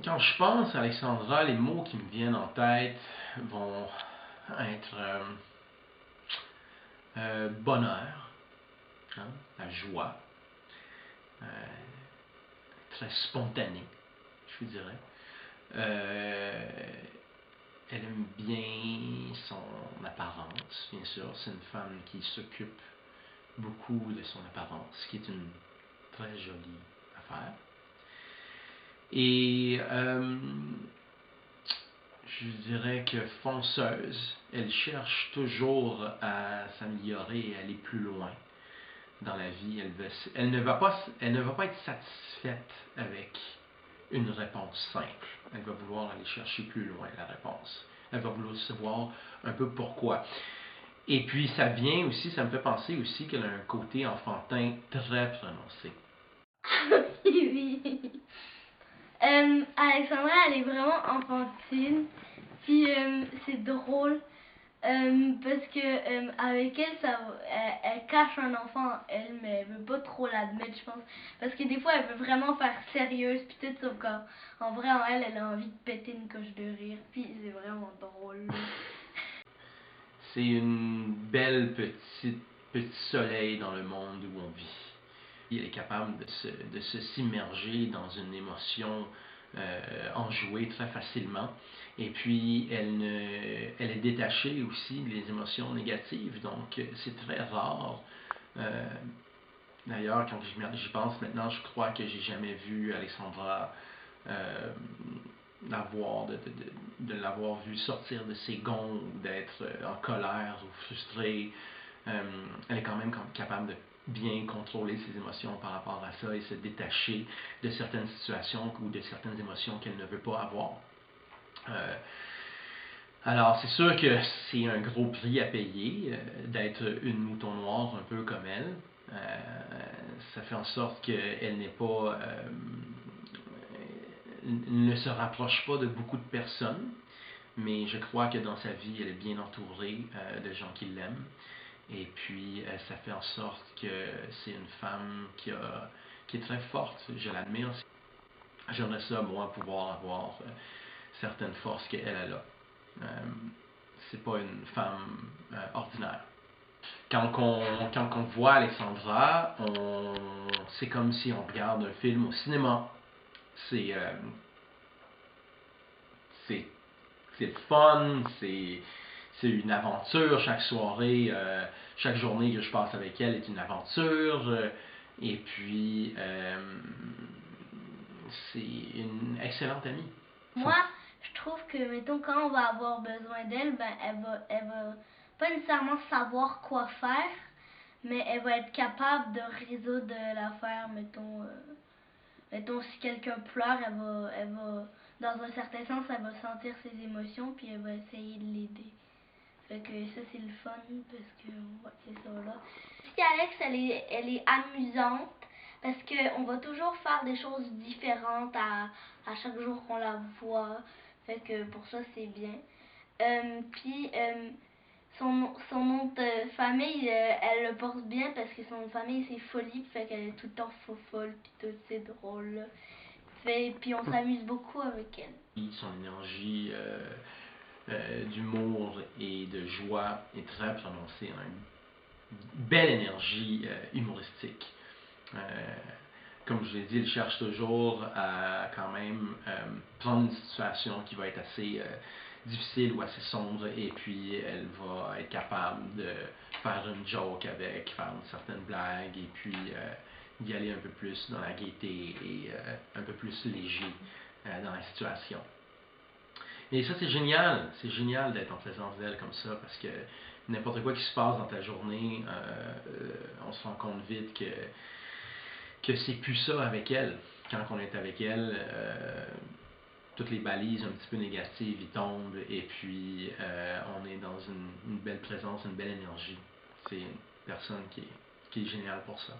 Quand je pense à Alexandra, les mots qui me viennent en tête vont être bonheur, hein, la joie, euh, très spontanée, je vous dirais. Elle aime bien son apparence, bien sûr. C'est une femme qui s'occupe beaucoup de son apparence, ce qui est une très jolie affaire. Et je dirais que fonceuse, elle cherche toujours à s'améliorer et aller plus loin dans la vie. Elle ne va pas être satisfaite avec une réponse simple. Elle va vouloir aller chercher plus loin la réponse. Elle va vouloir savoir un peu pourquoi. Et puis ça vient aussi, ça me fait penser aussi qu'elle a un côté enfantin très prononcé. Oui, oui. Alexandra, elle est vraiment enfantine. Puis c'est drôle parce que avec elle, elle cache un enfant en elle, mais elle veut pas trop l'admettre, je pense. Parce que des fois, elle veut vraiment faire sérieuse, puis tout, sauf qu'en vrai, en elle, elle a envie de péter une coche de rire. Puis c'est vraiment drôle. C'est une belle petit soleil dans le monde où on vit. Elle est capable de s'immerger dans une émotion enjouée très facilement. Et puis, elle est détachée aussi des émotions négatives. Donc, c'est très rare. D'ailleurs, quand j'y pense maintenant, je crois que j'ai jamais vu Alexandra de l'avoir vu sortir de ses gonds ou d'être en colère ou frustrée. Elle est quand même capable de bien contrôler ses émotions par rapport à ça et se détacher de certaines situations ou de certaines émotions qu'elle ne veut pas avoir. Alors, c'est sûr que c'est un gros prix à payer d'être une mouton noire un peu comme elle. Ça fait en sorte qu'elle n'est pas ne se rapproche pas de beaucoup de personnes, mais je crois que dans sa vie, elle est bien entourée de gens qui l'aiment. Et puis, ça fait en sorte que c'est une femme qui est très forte. Je l'admire. J'aimerais ça, moi, pouvoir avoir certaines forces qu'elle a là. C'est pas une femme ordinaire. Quand on voit Alexandra, c'est comme si on regarde un film au cinéma. C'est c'est c'est fun, c'est une aventure. Chaque soirée, chaque journée que je passe avec elle est une aventure. Et puis, c'est une excellente amie. Moi, je trouve que, mettons, quand on va avoir besoin d'elle, ben, elle va pas nécessairement savoir quoi faire, mais elle va être capable de résoudre l'affaire, mettons, si quelqu'un pleure, dans un certain sens, elle va sentir ses émotions, puis elle va essayer de l'aider. Fait que ça, c'est le fun, parce que, ouais, c'est ça, là. Si Alex, elle est amusante, parce qu'on va toujours faire des choses différentes à chaque jour qu'on la voit. Fait que pour ça, c'est bien. Puis, son nom de famille, elle le porte bien parce que son nom de famille, c'est Folie. Fait qu'elle est tout le temps folle, puis tout, c'est drôle, là. Puis on s'amuse beaucoup avec elle. Son énergie d'humour et de joie est très prononcée. Une belle énergie humoristique. Comme je l'ai dit, elle cherche toujours à quand même prendre une situation qui va être assez difficile ou assez sombre et puis elle va être capable de faire une joke avec, faire une certaine blague et puis d'y aller un peu plus dans la gaieté et un peu plus léger dans la situation. Et ça, c'est génial d'être en présence d'elle comme ça parce que n'importe quoi qui se passe dans ta journée, on se rend compte vite que c'est plus ça avec elle. Quand on est avec elle, toutes les balises un petit peu négatives y tombent et puis on est dans une belle présence, une belle énergie. C'est une personne qui est géniale pour ça.